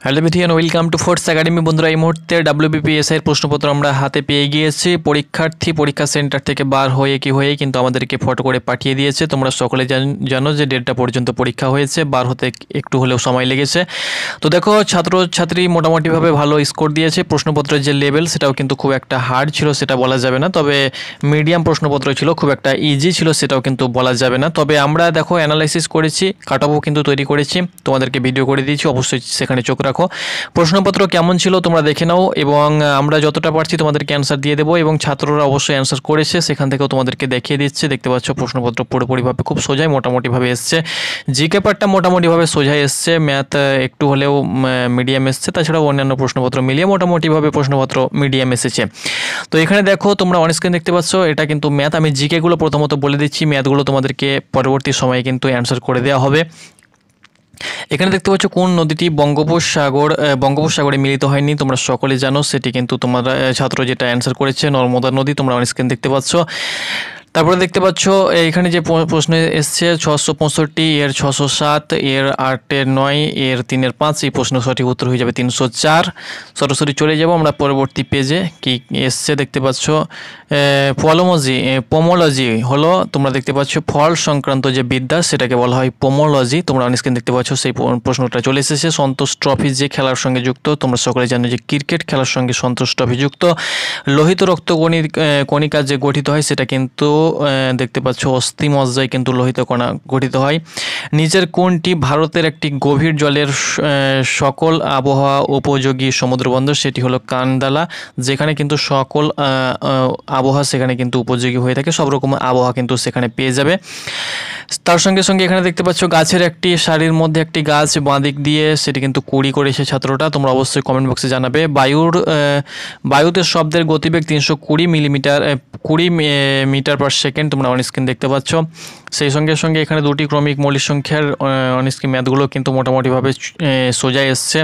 Hello ভিডিয়ান, welcome to force academy. বন্ধুরা, এই মুহূর্তে ডাব্লিউবিপিএসআই এর প্রশ্নপত্র আমরা হাতে পেয়ে গিয়েছি। পরীক্ষার্থী পরীক্ষা সেন্টার থেকে বার হয়ে কিন্তু আমাদেরকে ফটো করে পাঠিয়ে দিয়েছে। তোমরা সকলে জানো যে 1:30টা পর্যন্ত পরীক্ষা হয়েছে, বার হতে একটু হলেও সময় লেগেছে। তো দেখো, ছাত্রছাত্রী মোটামুটিভাবে ভালো স্কোর দিয়েছে। প্রশ্নপত্রের যে লেভেল সেটাও কিন্তু খুব একটা হার্ড ছিল সেটা বলা যাবে না, তবে মিডিয়াম প্রশ্নপত্র ছিল, খুব একটা ইজি ছিল সেটাও কিন্তু বলা যাবে না। তবে আমরা দেখো অ্যানালাইসিস করেছি, কাট অফও কিন্তু তৈরি করেছি, তোমাদেরকে ভিডিও করে দিয়েছি, অবশ্যই সেখানে চোখ রাখো। প্রশ্নপত্র কেমন ছিল তোমরা দেখে নাও, এবং আমরা যতটা পারছি তোমাদেরকে অ্যান্সার দিয়ে দেবো, এবং ছাত্ররা অবশ্যই অ্যান্সার করেছে, সেখান থেকেও তোমাদেরকে দেখিয়ে দিচ্ছে। দেখতে পাচ্ছ প্রশ্নপত্র পুরোপুরিভাবে খুব সোজাই মোটামুটিভাবে এসছে। জিকে পার্টটা মোটামুটিভাবে সোজাই এসছে, ম্যাথ একটু হলেও মিডিয়াম এসছে, তাছাড়াও অন্যান্য প্রশ্নপত্র মিলিয়ে মোটামুটিভাবে প্রশ্নপত্র মিডিয়াম এসেছে। তো এখানে দেখো তোমরা অন স্ক্রিন দেখতে পাচ্ছ, এটা কিন্তু ম্যাথ। আমি জিকেগুলো প্রথমত বলে দিচ্ছি, ম্যাথগুলো তোমাদেরকে পরবর্তী সময়ে কিন্তু অ্যান্সার করে দেওয়া হবে। এখানে দেখতে পাচ্ছ কোন নদীটি বঙ্গোপসাগরে মিলিত হয়নি, তোমরা সকলে জানো, সেটি কিন্তু তোমরা ছাত্র যেটা অ্যান্সার করেছে নর্মদা নদী, তোমরা অন স্ক্রিন দেখতে পাচ্ছ। তারপরে দেখতে পাচ্ছ এখানে যে প্রশ্ন এসছে 665, এর 607, এর 8-এর 9, এর 3-এর 5, এই প্রশ্ন সঠিক উত্তর হয়ে যাবে 304। সরাসরি চলে যাব আমরা পরবর্তী পেজে, কি এসছে দেখতে পাচ্ছ। পোমোলজি হলো, তোমরা দেখতে পাচ্ছ ফল সংক্রান্ত যে বিদ্যা সেটাকে বলা হয় পোমোলজি, তোমরা অন স্ক্রিন দেখতে পাচ্ছ সেই প্রশ্নটা চলে এসেছে। সন্তোষ ট্রফি যে খেলার সঙ্গে যুক্ত, তোমরা সকলে জানো যে ক্রিকেট খেলার সঙ্গে সন্তোষ ট্রফি যুক্ত। লোহিত রক্ত কণিকা যে গঠিত হয় সেটা কিন্তু দেখতে পাচ্ছ অস্থিমজ্জায় কিন্তু লোহিত কণা গঠিত হয়। নিচের কোনটি ভারতের একটি গভীর জলের সকল আবহাওয়া উপযোগী সমুদ্রবন্দর, সেটি হলো কান্দালা, যেখানে কিন্তু সকল আবহাওয়া সেখানে কিন্তু উপযোগী হয়ে থাকে, সব রকম আবহাওয়া কিন্তু সেখানে পেয়ে যাবে। তার সঙ্গে সঙ্গে এখানে দেখতে পাচ্ছ গাছের একটি সারির মধ্যে একটি গাছ বাঁদিক দিয়ে, সেটি কিন্তু কুড়ি করেছে ছাত্রটা, তোমরা অবশ্যই কমেন্ট বক্সে জানাবে। বায়ুতে শব্দের গতিবেগ 320 মিটার পার সেকেন্ড, তোমরা অন স্ক্রিন দেখতে পাচ্ছ। সেই সঙ্গে সঙ্গে এখানে দুটি ক্রমিক মৌলিক সংখ্যার অন স্ক্রিন ম্যাথগুলো কিন্তু মোটামুটিভাবে সোজা এসছে,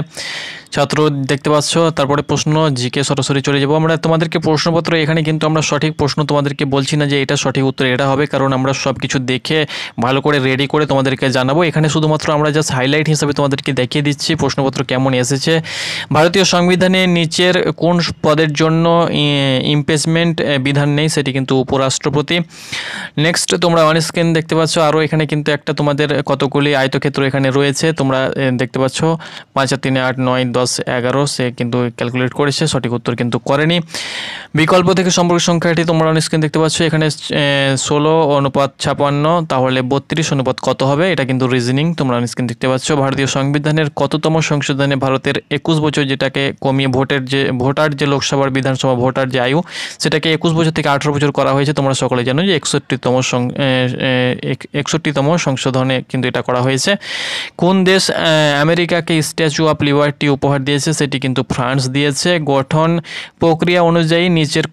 ছাত্র দেখতে পাচ্ছ। তারপরে প্রশ্ন জিকে সরাসরি চলে যাবো আমরা। তোমাদেরকে প্রশ্নপত্র এখানে কিন্তু আমরা সঠিক প্রশ্ন তোমাদেরকে বলছি না যে এটা সঠিক উত্তর এটা হবে, কারণ আমরা সব কিছু দেখে ভালো করে রেডি করে তোমাদেরকে জানাবো। এখানে শুধুমাত্র আমরা জাস্ট হাইলাইট হিসাবে তোমাদেরকে দেখিয়ে দিচ্ছি প্রশ্নপত্র কেমন এসেছে। ভারতীয় সংবিধানে নিচের কোন পদের জন্য ইমপিচমেন্ট বিধান নেই, সেটি কিন্তু উপরাষ্ট্রপতি। নেক্সট তোমরা অন স্ক্রিন দেখতে পাচ্ছ আরও এখানে কিন্তু একটা তোমাদের কতগুলি আয়তক্ষেত্র এখানে রয়েছে, তোমরা দেখতে পাচ্ছ 5 আর 3 8 9 10 11, সে কিন্তু ক্যালকুলেট করেছে, সঠিক উত্তর কিন্তু করেনি। বিকল্প থেকে সম্পর্ক সংখ্যাটি তোমরা অন স্ক্রিন দেখতে পাচ্ছ, এখানে 16:56, তাহলে 32 কত হবে, এটা কিন্তু রিজনিং, তোমরা অন স্ক্রিন দেখতে পাচ্ছ। ভারতীয় সংবিধানের কততম সংশোধনে ভারতের 21 বছর, যেটাকে কমিয়ে ভোটার যে লোকসভার বিধানসভা ভোটার যে আয়ু, সেটাকে 21 বছর থেকে 18 বছর করা হয়েছে। তোমরা সকলে জানো যে 61তম সংশোধনে কিন্তু এটা করা হয়েছে। কোন দেশ আমেরিকাকে স্ট্যাচু অফ লিবার্টি উপহার দিয়েছে, সেটি কিন্তু ফ্রান্স দিয়েছে। গঠন প্রক্রিয়া অনুযায়ী নিচের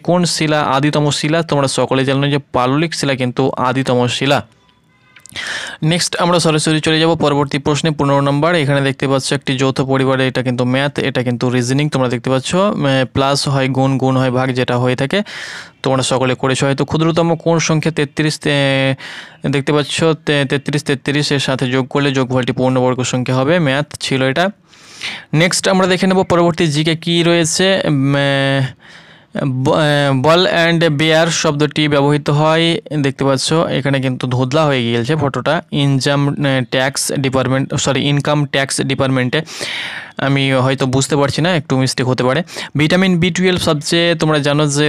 কোন শিলা আদিতম শিলা, তোমরা সকলে জানো যে পাললিক শিলা কিন্তু আদিতম শিলা। নেক্সট আমরা সরাসরি চলে যাব পরবর্তী প্রশ্নে, 15 নম্বর। এখানে দেখতে পাচ্ছ একটি যৌথ পরিবারে, এটা কিন্তু ম্যাথ, এটা কিন্তু রিজনিং, তোমরা দেখতে পাচ্ছ প্লাস হয় গুণ, গুণ হয় ভাগ, যেটা হয়ে থাকে তোমরা সকলে করেছো হয়তো। ক্ষুদ্রতম কোন সংখ্যা 33 দেখতে পাচ্ছ 33 এর সাথে যোগ করলে যোগফলটি পূর্ণবর্গ সংখ্যা হবে, ম্যাথ ছিল এটা। নেক্সট আমরা দেখে নেব পরবর্তী জিকে কি রয়েছে। বল অ্যান্ড বেয়ার শব্দটি ব্যবহৃত হয়, দেখতে পাচ্ছ এখানে কিন্তু ধুধলা হয়ে গিয়েছে ফটোটা, ইনকাম ট্যাক্স ডিপার্টমেন্টে, আমি হয়তো বুঝতে পারছি না, একটু মিস্টেক হতে পারে। ভিটামিন B12 সবচেয়ে তোমরা জানো যে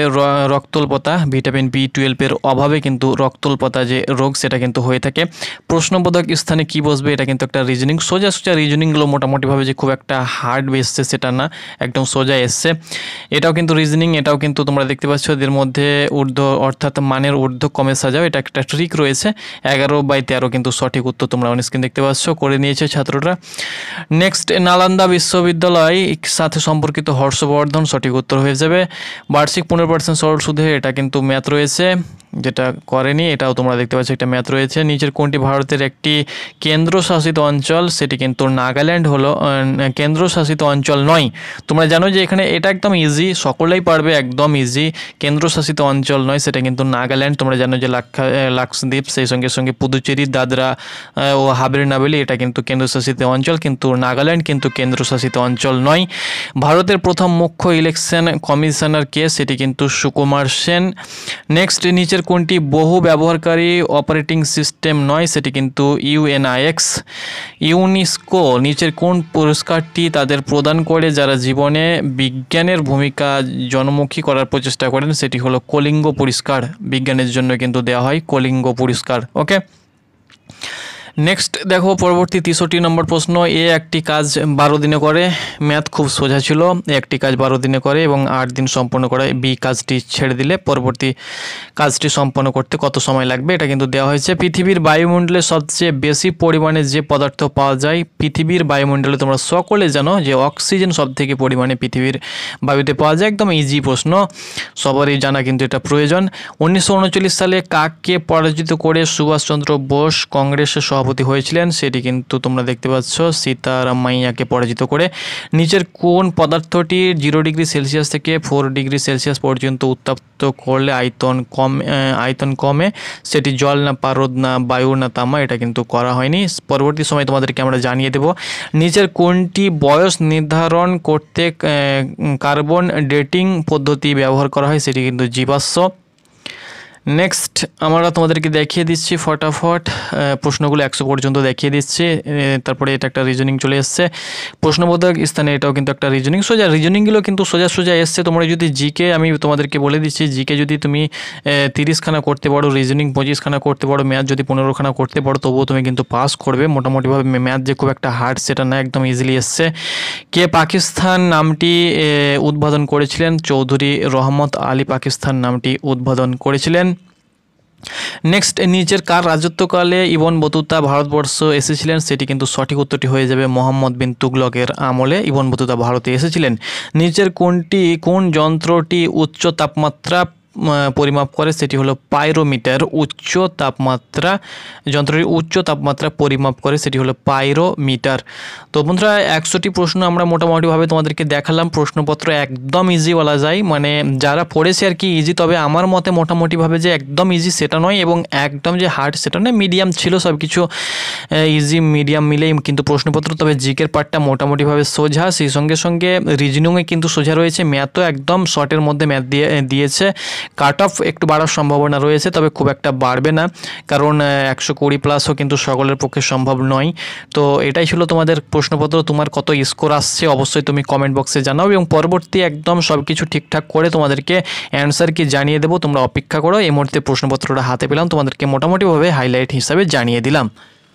রক্তল্পতা, ভিটামিন B12 এর অভাবে কিন্তু রক্তল্পতা যে রোগ সেটা কিন্তু হয়ে থাকে। প্রশ্নবোধক স্থানে কি বসবে, এটা কিন্তু একটা রিজনিং, সোজা রিজনিংগুলো মোটামুটিভাবে যে খুব একটা হার্ড এসছে সেটা না, একদম সোজা এসছে। এটাও কিন্তু রিজনিং, এটাও কিন্তু তোমরা দেখতে পাচ্ছ এদের মধ্যে ঊর্ধ্ব অর্থাৎ মানের ঊর্ধ্ব কমে সাজাও, এটা একটা ট্রিক রয়েছে। 11/13 কিন্তু সঠিক উত্তর, তোমরা অন স্ক্রিন দেখতে পাচ্ছ, করে নিয়েছে ছাত্ররা। নেক্সট নালন্দা বিশ্ববিদ্যালয় সাথে সম্পর্কিত হর্ষবর্ধন, সঠিক উত্তর হয়ে যাবে। বার্ষিক 15% সরল সুদে, এটা কিন্তু ম্যাথ রয়েছে। যেটা করেনি এটাও তোমরা দেখতে পাচ্ছ একটা ম্যাথ রয়েছে। নিচের কোনটি ভারতের একটি কেন্দ্রশাসিত অঞ্চল? সেটি কিন্তু নাগাল্যান্ড হলো কেন্দ্রশাসিত অঞ্চল নয়। তোমরা জানো যে এখানে এটা একদম ইজি, সকলেই পারবে, একদম ইজি। কেন্দ্রশাসিত অঞ্চল নয়, সেটা কিন্তু নাগাল্যান্ড। তোমরা জানো যে লাক্ষাদ্বীপ, সেই সঙ্গে সঙ্গে পুদুচেরি, দাদরা ও হাভেরি নাভেলি এটা কিন্তু কেন্দ্রশাসিত অঞ্চল, কিন্তু নাগাল্যান্ড কিন্তু কেন্দ্রশাসিত অঞ্চল নয়। ভারতের প্রথম মুখ্য ইলেকশন কমিশনার কে? সেটি কিন্তু সুকুমার সেন। নেক্সট, নিচের কোনটি বহু ব্যবহারকারী অপারেটিং সিস্টেম নয়? সেটি কিন্তু ইউএনআইএক্স। ইউনেস্কো নিচের কোন পুরস্কারটি তাদের প্রদান করে যারা জীবনে বিজ্ঞানের ভূমিকা জনমুখী করার প্রচেষ্টা করেন? সেটি হলো কলিঙ্গ পুরস্কার। বিজ্ঞানের জন্য কিন্তু দেওয়া হয় কলিঙ্গ পুরস্কার। ওকে, নেক্সট দেখো পরবর্তী 63 নম্বর প্রশ্ন। এ একটি কাজ 12 দিনে করে। ম্যাথ খুব সোজা ছিল। এ একটি কাজ 12 দিনে করে এবং 8 দিন সম্পন্ন করে। বি কাজটি ছেড়ে দিলে পরবর্তী কাজটি সম্পন্ন করতে কত সময় লাগবে? এটা কিন্তু দেওয়া হয়েছে। পৃথিবীর বায়ুমণ্ডলে সবচেয়ে বেশি পরিমাণে যে পদার্থ পাওয়া যায় পৃথিবীর বায়ুমণ্ডলে, তোমরা সকলে জানো যে অক্সিজেন সবথেকে পরিমাণে পৃথিবীর বায়ুতে পাওয়া যায়। একদম ইজি প্রশ্ন, সবারই জানা কিন্তু এটা প্রয়োজন। 1939 সালে কাকে পরাজিত করে সুভাষচন্দ্র বোস কংগ্রেসের সভাপতি হয়েছিলেন? সেটি কিন্তু তোমরা দেখতে পাচ্ছ সীতারামাইয়াকে পরাজিত করে। নিচের কোন পদার্থটি 0 ডিগ্রি সেলসিয়াস থেকে 4 ডিগ্রি সেলসিয়াস পর্যন্ত উত্তপ্ত করলে আয়তন কমে? সেটি জল না পারদ না বায়ু না তামা? এটা কিন্তু করা হয়নি। পরবর্তী সময় তোমাদেরকে আমরা জানিয়ে দেব। নিচের কোনটি বয়স নির্ধারণ করতে কার্বন ডেটিং পদ্ধতি ব্যবহার করা হয়? সেটি কিন্তু জীবাশ্ম। নেক্সট আমরা তোমাদেরকে দেখিয়ে দিচ্ছি ফটাফট প্রশ্নগুলো 100 পর্যন্ত দেখিয়ে দিচ্ছি। তারপরে এটা একটা রিজনিং চলে এসছে প্রশ্নবোধক স্থানে, এটাও কিন্তু একটা রিজনিং। সোজা রিজনিংগুলো কিন্তু সোজা সোজা এসছে। তোমরা যদি জিকে, আমি তোমাদেরকে বলে দিচ্ছি, জিকে যদি তুমি 30 খানা করতে পারো, রিজনিং 25 খানা করতে পারো, ম্যাথ যদি 15 খানা করতে পারো, তবুও তুমি কিন্তু পাস করবে মোটামুটিভাবে। ম্যাথ যে খুব একটা হার্ড সেটা না, একদম ইজিলি এসছে। কে পাকিস্তান নামটি উদ্বোধন করেছিলেন? চৌধুরী রহমত আলী পাকিস্তান নামটি উদ্বোধন করেছিলেন। নেক্সট, নিচের কার রাজত্বকালে ইবন বতুতা ভারতবর্ষ এসেছিলেন? সেটি কিন্তু সঠিক উত্তরটি হয়ে যাবে মোহাম্মদ বিন তুগলকের আমলে ইবন বতুতা ভারতে এসেছিলেন। নিচের কোন যন্ত্রটি উচ্চ তাপমাত্রা পরিমাপ করে? সেটি হলো পাইরোমিটার। যন্ত্রটির উচ্চ তাপমাত্রা পরিমাপ করে, সেটি হলো পাইরোমিটার। তো বন্ধুরা 100টি প্রশ্ন আমরা মোটামুটিভাবে তোমাদেরকে দেখালাম। প্রশ্নপত্র একদম ইজি বলা যায়, মানে যারা পড়েছে আর কি ইজি, তবে আমার মতে মোটামুটিভাবে যে একদম ইজি সেটা নয় এবং একদম যে হার্ড সেটা নয়, মিডিয়াম ছিল সব কিছু, ইজি মিডিয়াম মিলেই কিন্তু প্রশ্নপত্র। তবে জিকের পার্টটা মোটামুটিভাবে সোজা, সেই সঙ্গে সঙ্গে রিজনিংয়ে কিন্তু সোজা রয়েছে। ম্যাথও একদম শর্টের মধ্যে ম্যাথ দিয়েছে। কাট অফ একটু বাড়ার সম্ভাবনা রয়েছে, তবে খুব একটা বাড়বে না, কারণ 120+ কিন্তু সকলের পক্ষে সম্ভব নয়। তো এটাই ছিল তোমাদের প্রশ্নপত্র। তোমার কত স্কোর আসছে অবশ্যই তুমি কমেন্ট বক্সে জানাও এবং পরবর্তী একদম সব কিছু ঠিকঠাক করে তোমাদেরকে অ্যান্সার কি জানিয়ে দেবো। তোমরা অপেক্ষা করো। এই মুহূর্তে প্রশ্নপত্রটা হাতে পেলাম, তোমাদেরকে মোটামুটিভাবে হাইলাইট হিসাবে জানিয়ে দিলাম।